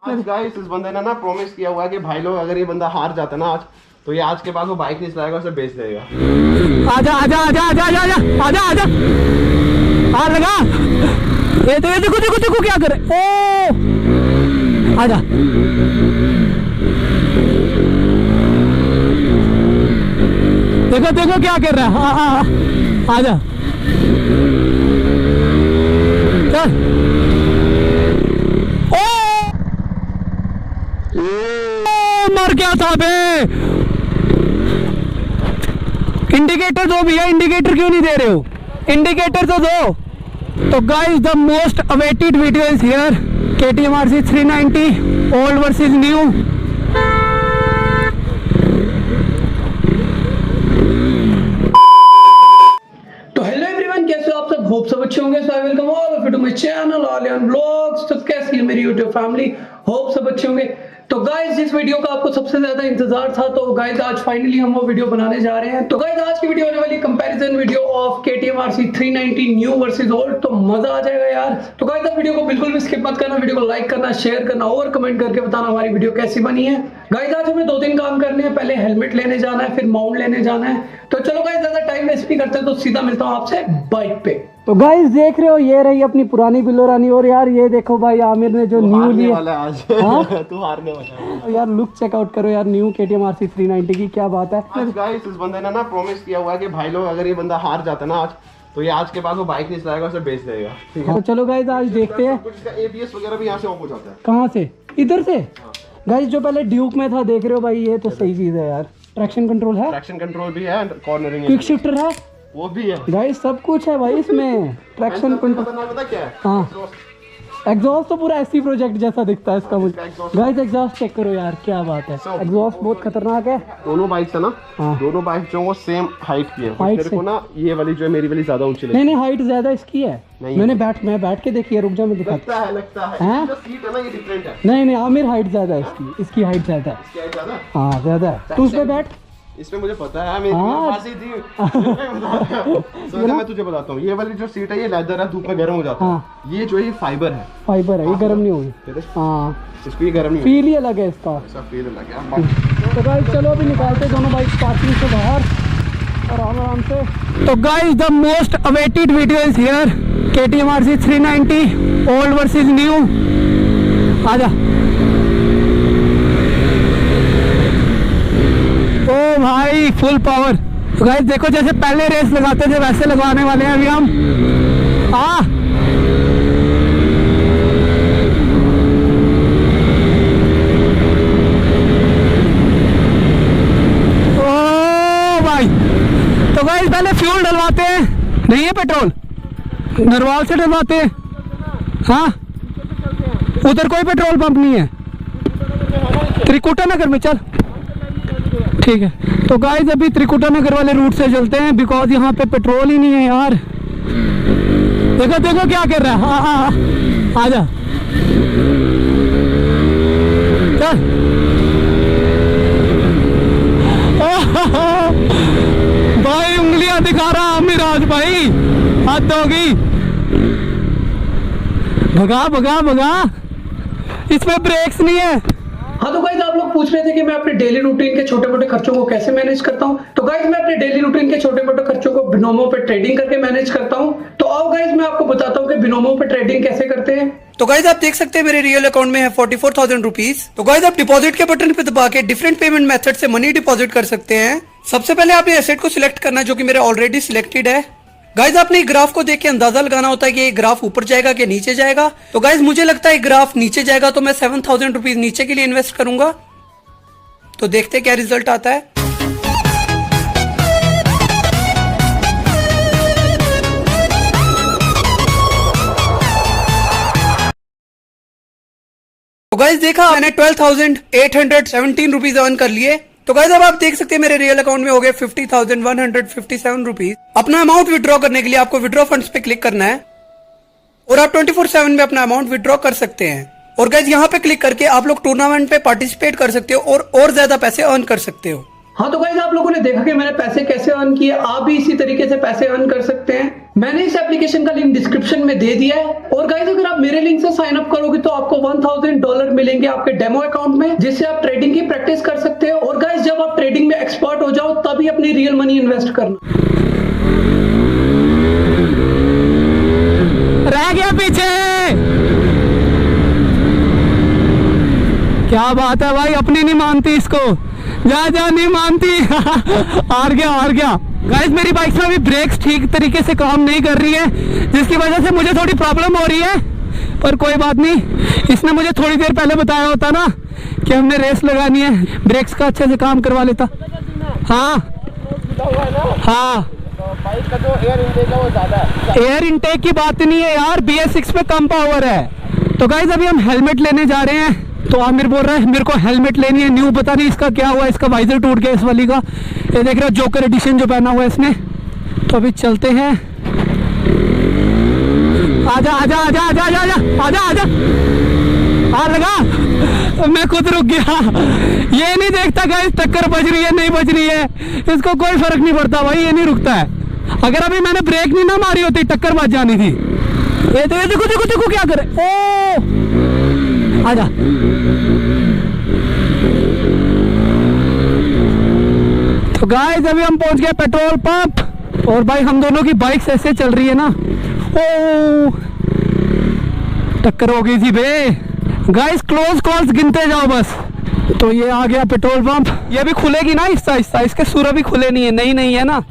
आज गाइस इस बंदे ने ना प्रॉमिस किया हुआ है कि भाई लोग अगर ये बंदा हार जाता ना आज तो ये आज के बाद वो बाइक नहीं चलाएगा, उसे बेच देगा। आजा आजा आजा आजा आजा आजा आजा आजा आ लगा। ये देखो देखो देखो क्या करे। ओ आजा देखो देखो क्या कर रहा है। आजा चल। मर गया था बे। इंडिकेटर दो भैया, इंडिकेटर क्यों नहीं दे रहे हो? इंडिकेटर तो दो। तो guys the most awaited video is here, KTM RC 390 old versus new. तो हेलो एवरीवन, कैसे हो आप सब? होप सब अच्छे होंगे। So I welcome all of you to my channel ऑलियन व्लॉग्स। तो कैसी है मेरी यूट्यूब फैमिली? होप सब अच्छे होंगे। तो गाइस जिस वीडियो का आपको सबसे ज्यादा इंतजार था, तो गाइस आज फाइनली हम वो वीडियो बनाने जा रहे हैं। तो गाइस आज की वीडियो होने वाली comparison video of KTM RC 390 new versus old. तो मजा आ जाएगा यार। तो गाइस आप वीडियो को बिल्कुल भी स्किप मत करना, वीडियो को लाइक करना, शेयर करना और कमेंट करके बताना हमारी वीडियो कैसी बनी है। गाइस आज हमें 2-3 काम करने हैं। पहले हेलमेट लेने जाना है, फिर माउंट लेने जाना है। तो चलो गाइस ज्यादा टाइम वेस्ट नहीं करते, तो सीधा मिलता हूँ आपसे बाइक पे। तो गाइस देख रहे हो, ये रही अपनी पुरानी बिलोरानी। और यार ये देखो भाई आमिर ने जो न्यू लिया आज। तू हारने वाला है यार। लुक चेकआउट करो यार, न्यू KTM RC 390 की क्या बात है। आज गाइस इस बंदे ने ना प्रॉमिस किया हुआ है कि भाई लोग अगर ये बंदा हार जाता ना आज तो ये आज के बाद वो बाइक नहीं चलाएगा, उसे बेच देगा। ठीक है, तो चलो गाइस आज देखते हैं। कुछ इसका ABS वगैरह भी यहाँ से ऑफ हो जाता है। कहाँ से? इधर से? गाइस जो पहले ड्यूक में था देख रहे हो भाई, ये तो सही चीज है यार। ट्रैक्शन कंट्रोल है, ट्रैक्शन कंट्रोल भी है, कॉर्नरिंग क्विक शिफ्टर है, वो भी है गाइस सब कुछ है भाई इसमें। ट्रैक्शन कंट्रोल, पता क्या है? हाँ एग्जॉस्ट तो पूरा SC प्रोजेक्ट जैसा दिखता है इसका मुझे। गाइस एग्जॉस्ट चेक करो यार, क्या बात है। एग्जॉस्ट बहुत खतरनाक है। दोनों बाइक्स है ना, हाँ। दोनों बाइक जो वो सेम हाइट की है। हाइट मेरे से को ना ये वाली जो है मेरी वाली ज्यादा ऊंची लगी। नहीं नहीं, हाइट ज्यादा इसकी है। नहीं। मैं बैठ के देखी है, रुक जा मैं दिखाता लगता है हाँ? जो सीट है ना ये डिफरेंट है। नहीं नहीं, आमिर हाइट ज्यादा है इसकी हाइट ज्यादा है। क्या है ज्यादा? हाँ ज्यादा है। तू उस पे बैठ। इसमें मुझे पता है, मेरी हाँ। पास ही थी। मैं तुझे बताता हूँ, ये वाली जो सीट है ये लेदर है, धूप में गर्म हो जाता है। ये जो है फाइबर है, फाइबर है, ये गर्म नहीं होगी। हाँ इसको ये गर्म नहीं फील ही अलग है इसका। होगा, फील अलग है। तो गाइस चलो अभी निकालते दोनों बाइक पार्किंग से बाहर आराम आराम से। तो guys the most awaited video is here, KTM RC 390 old versus new. आजा। ओ भाई फुल पावर। तो गाइस देखो जैसे पहले रेस लगाते थे वैसे लगवाने वाले हैं अभी हम। ओ भाई तो गाइस पहले फ्यूल डलवाते हैं, नहीं है पेट्रोल, नरवाल से डलवाते हैं। हाँ उधर कोई पेट्रोल पंप नहीं है, त्रिकुटा नगर में चल। ठीक है तो गाइस अभी त्रिकुटा नगर वाले रूट से चलते हैं, बिकॉज यहाँ पे पेट्रोल ही नहीं है यार। देखो देखो क्या कर रहा है। हाँ आजा चल। भाई उंगलियां दिखा रहा आमिर आज भाई, हद होगी। भगा भगा भगा, इसमें ब्रेक्स नहीं है। हाँ तो गाइस आप लोग पूछ रहे थे कि मैं अपने डेली रूटीन के छोटे मोटे खर्चों को कैसे मैनेज करता हूँ। तो गाइस मैं अपने डेली रूटीन के छोटे मोटे खर्चों को बिनोमो पे ट्रेडिंग करके मैनेज करता हूँ। तो आओ गाइस मैं आपको बताता हूँ कि बिनोमो पे ट्रेडिंग कैसे करते हैं। तो गाइस आप देख सकते हैं मेरे रियल अकाउंट में है 44,000 रुपीज। तो गाइस आप डिपॉजिट के बटन पे दबा के डिफरेंट पेमेंट मेथड से मनी डिपॉजिट कर सकते हैं। सबसे पहले आपने एसेट को सिलेक्ट करना है जो कि मेरा ऑलरेडी सिलेक्टेड है। गाइज आपने ग्राफ को देख के अंदाजा लगाना होता है कि ये ग्राफ ऊपर जाएगा कि नीचे जाएगा। तो गाइज मुझे लगता है ग्राफ नीचे जाएगा, तो मैं 7,000 रुपीज नीचे के लिए इन्वेस्ट करूंगा। तो देखते क्या रिजल्ट आता है। तो गाइज देखा मैंने 12,817 रुपीज अर्न कर लिए। तो गाइस अब आप देख सकते हैं मेरे रियल अकाउंट में हो गए 50,157 रुपीज। अपना अमाउंट विड्रॉ करने के लिए आपको विड्रॉ फंड्स पे क्लिक करना है और आप 24/7 में अपना अमाउंट विड्रॉ कर सकते हैं। और गाइस यहाँ पे क्लिक करके आप लोग टूर्नामेंट पे पार्टिसिपेट कर सकते हो और ज्यादा पैसे अर्न कर सकते हो। हाँ तो गाइस आप लोगों ने देखा कि मैंने पैसे कैसे अर्न किए, आप भी इसी तरीके से पैसे अर्न कर सकते हैं। मैंने इस एप्लीकेशन का लिंक डिस्क्रिप्शन में दे दिया है। और गाइस अगर आप मेरे लिंक से साइन अप करोगे तो आपको $1000 मिलेंगे आपके डेमो अकाउंट में, जिससे आप ट्रेडिंग की प्रैक्टिस कर सकते हो। और गाइस जब आप ट्रेडिंग में एक्सपर्ट हो जाओ तभी अपनी रियल मनी इन्वेस्ट करना। रह गया पीछे, क्या बात है भाई, अपनी नहीं मानती इसको, जा जा नहीं मानती। हार गया। गाइस मेरी बाइक में अभी ब्रेक्स ठीक तरीके से काम नहीं कर रही है, जिसकी वजह से मुझे थोड़ी प्रॉब्लम हो रही है, पर कोई बात नहीं। इसने मुझे थोड़ी देर पहले बताया होता ना कि हमने रेस लगानी है, ब्रेक्स का अच्छे से काम करवा लेता। हाँ बाइक का जो एयर इनटेक है वो ज्यादा है। एयर इनटेक की बात नहीं है यार, BS6 पे कम पावर है। तो गाइस अभी हम हेलमेट लेने जा रहे हैं, तो आमिर बोल रहा है मेरे को हेलमेट लेनी है न्यू, पता नहीं इसका क्या हुआ, इसका वाइजर टूट गया इस वाली का। ये देख रहे हो जोकर एडिशन जो पहना हुआ है इसने। तो अभी चलते हैं, आजा आजा आजा आजा आजा आजा आजा आजा, हाँ लगा। मैं खुद रुक गया, ये नहीं देखता गाइस टक्कर बज रही है नहीं बज रही है, इसको कोई फर्क नहीं पड़ता भाई, ये नहीं रुकता है। अगर अभी मैंने ब्रेक नहीं ना मारी होती टक्कर बच जानी थी। ये देखो देखो देखो क्या करे, ओ आजा। तो गाइस अभी हम पहुंच गए पेट्रोल पंप, और भाई हम दोनों की बाइक्स ऐसे चल रही है ना, ओ टक्कर हो गई थी बे। गाइस क्लोज कॉल्स गिनते जाओ बस। तो ये आ गया पेट्रोल पंप, ये भी खुलेगी ना आहिस्ता आहिस्ता, इसके सूर भी खुले नहीं है, नहीं है ना,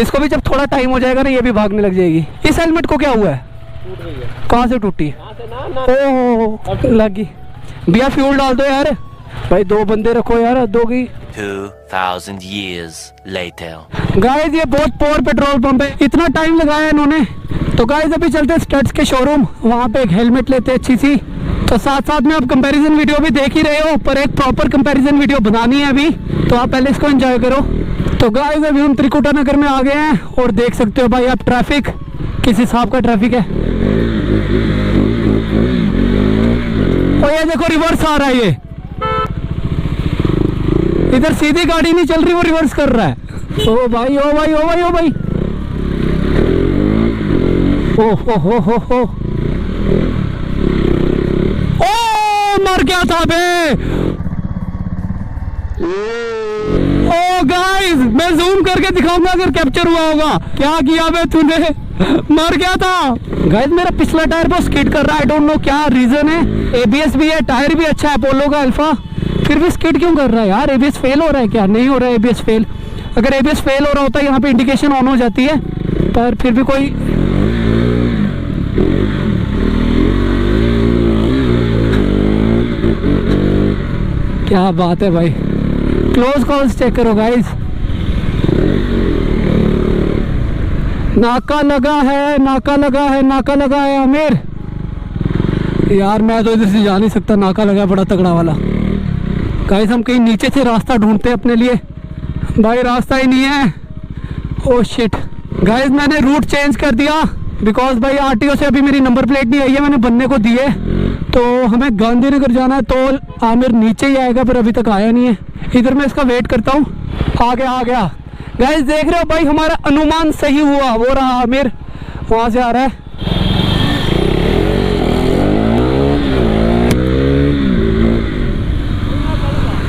इसको भी जब थोड़ा टाइम हो जाएगा ना ये भी भागने लग जाएगी। इस हेलमेट को क्या हुआ है, टूट गई है। कहाँ से टूटी है? ओह लगी। भैया फ्यूल डाल दो यार, भाई 2 बंदे रखो यार, दो गई। 2000 years later. गाइस ये बहुत पोर पेट्रोल पंप है, इतना टाइम लगाया इन्होंने। तो गाइस अभी चलते हैं स्टड्स के शोरूम, वहाँ पे एक हेलमेट लेते अच्छी सी। तो साथ साथ में आप कंपैरिजन वीडियो भी देख ही रहे हो, पर एक प्रॉपर कंपैरिजन वीडियो बनानी है अभी, तो आप पहले इसको एंजॉय करो। तो गाइस अभी हम त्रिकुटा नगर में आ गए हैं, और देख सकते हो भाई आप ट्रैफिक किस हिसाब का ट्रैफिक है। और ये देखो रिवर्स आ रहा है, ये इधर सीधी गाड़ी नहीं चल रही, वो रिवर्स कर रहा है। ओ भाई ओ भाई ओ भाई ओ भाई, ओ हो ओ मर गया था बे। ओ गाइस मैं जूम करके दिखाऊंगा अगर कैप्चर हुआ होगा, क्या किया बे तूने, मर गया था। गाइस मेरा पिछला टायर बहुत स्किड कर रहा है, आई डोंट नो क्या रीजन है। ABS भी है, टायर भी अच्छा है पोलो का अल्फा, फिर भी स्किड क्यों कर रहा है यार। ABS फेल हो रहा है क्या? नहीं हो रहा है ABS फेल। अगर ABS फेल हो रहा होता है यहाँ पे इंडिकेशन ऑन हो जाती है, पर फिर भी कोई क्या बात है भाई। क्लोज कॉल्स चेक करो गाइस, नाका लगा है नाका लगा है नाका लगा है। आमिर यार मैं तो इधर से जा नहीं सकता, नाका लगा बड़ा तगड़ा वाला। गाइस हम कहीं नीचे से रास्ता ढूंढते हैं अपने लिए, भाई रास्ता ही नहीं है। ओह शिट गाइस मैंने रूट चेंज कर दिया, बिकॉज भाई RTO से अभी मेरी नंबर प्लेट नहीं आई है, मैंने बनने को दी है। तो हमें गांधीनगर जाना है, तो आमिर नीचे ही आएगा, पर अभी तक आया नहीं है। इधर मैं इसका वेट करता हूँ। आ गया गाइस, देख रहे हो भाई हमारा अनुमान सही हुआ, वो रहा आमिर वहां से आ रहा है।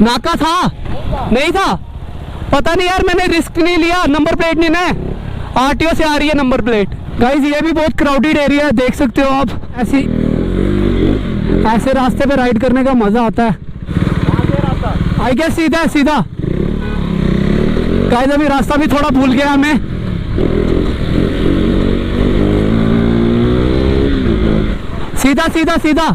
नाका था नहीं था, पता नहीं यार, मैंने रिस्क नहीं लिया, नंबर प्लेट नहीं ना, RTO से आ रही है नंबर प्लेट। गाइस ये भी बहुत क्राउडेड एरिया है, देख सकते हो आप। ऐसे रास्ते पे राइड करने का मजा आता है। आई गेस सीधा। गाइस अभी रास्ता भी थोड़ा भूल गया हमें। सीधा।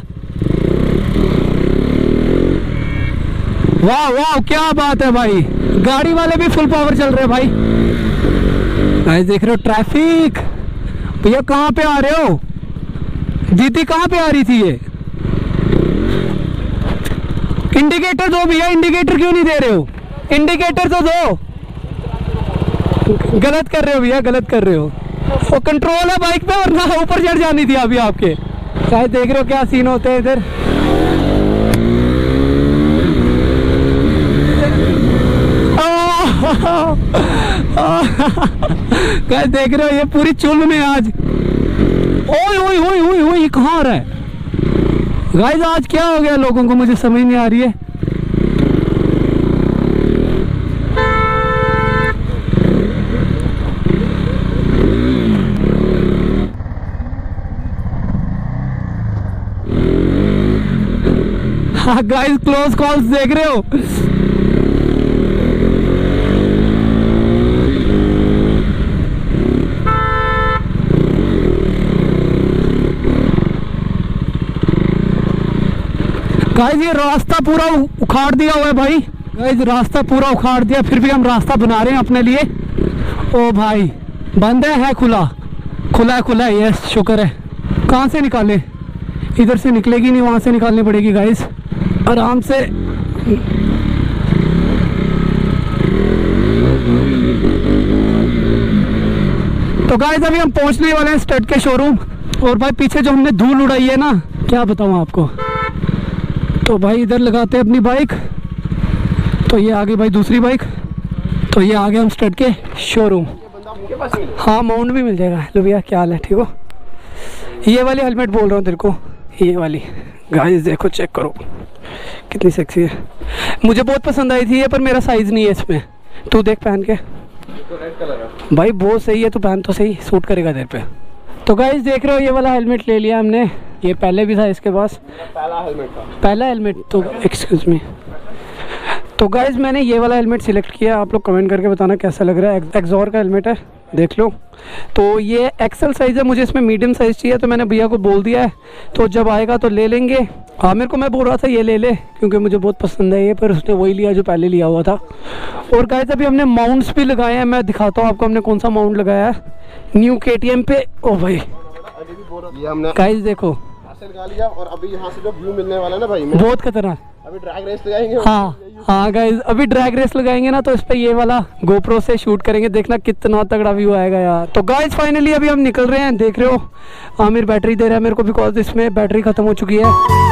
वाह क्या बात है भाई, गाड़ी वाले भी फुल पावर चल रहे हैं भाई। गाइस देख रहे हो ट्रैफिक, भैया कहाँ पे आ रहे हो? दीदी कहाँ पे आ रही थी ये? इंडिकेटर दो भैया, इंडिकेटर क्यों नहीं दे रहे हो? इंडिकेटर तो दो। गलत कर रहे हो भैया, गलत कर रहे हो। वो कंट्रोल है बाइक पे, वरना ऊपर चढ़ जानी थी अभी आपके। शायद देख रहे हो क्या सीन होते हैं इधर। गाइस देख रहे हो ये पूरी चुल में आज। ओए ओए ओए ओए ओए ये कहाँ आ रहा है गाइस? आज क्या हो गया लोगों को, मुझे समझ नहीं आ रही है। हाँ गाइस क्लोज कॉल्स देख रहे हो। गाइस ये रास्ता पूरा उखाड़ दिया हुआ है भाई। गाइस रास्ता पूरा उखाड़ दिया, फिर भी हम रास्ता बना रहे हैं अपने लिए। ओ भाई बंद है खुला? खुला है, खुला है, यस शुक्र है। कहाँ से निकाले? इधर से निकलेगी नहीं, वहाँ से निकालनी पड़ेगी गाइस आराम से। तो गाइस अभी हम पहुँचने वाले हैं स्टड के शोरूम। और भाई पीछे जो हमने धूल उड़ाई है ना, क्या बताऊँ आपको। तो भाई इधर लगाते हैं अपनी बाइक। तो ये आगे भाई दूसरी बाइक। तो ये आगे हम स्टड के शोरूम। हाँ माउंट भी मिल जाएगा। लो भैया क्या हाल है, ठीक हो? ये वाली हेलमेट बोल रहा हूँ तेरे को, ये वाली। गाइस देखो चेक करो कितनी सेक्सी है, मुझे बहुत पसंद आई थी ये, पर मेरा साइज़ नहीं है इसमें। तू देख पहन के तो रेड कलर है भाई, बहुत सही है, तू पहन तो सही, सूट करेगा तेरे पे। तो गाइस देख रहे हो ये वाला हेलमेट ले लिया हमने, ये पहले भी था इसके पास, पहला हेलमेट था। पहला हेलमेट। तो एक्सक्यूज मी। तो गाइस मैंने ये वाला हेलमेट सिलेक्ट किया, आप लोग कमेंट करके बताना कैसा लग रहा है। एक्सॉर का हेलमेट है, देख लो। तो ये एक्सेल साइज़ है, मुझे इसमें मीडियम साइज़ चाहिए, तो मैंने भैया को बोल दिया है, तो जब आएगा तो ले लेंगे। हाँ मेरे को मैं बोल रहा था ये ले ले क्योंकि मुझे बहुत पसंद है ये, पर उसने वही लिया जो पहले लिया हुआ था। और गाइस अभी हमने माउंट्स भी लगाए हैं, मैं दिखाता हूँ आपको हमने कौन सा माउंट लगाया है न्यू KTM पे। ओ भाई ये हमने गाइस देखो हासिल कर लिया। और अभी यहाँ से जो व्यू मिलने वाला है ना भाई, बहुत खतरनाक। अभी ड्रैग रेस लगाएंगे। हाँ गाइस अभी ड्रैग रेस लगाएंगे ना, तो इस पे ये वाला GoPro से शूट करेंगे, देखना कितना तगड़ा व्यू आएगा यार। तो गाइस फाइनली अभी हम निकल रहे हैं, देख रहे हो आमिर बैटरी दे रहा है मेरे को, बिकॉज इसमें बैटरी खत्म हो चुकी है।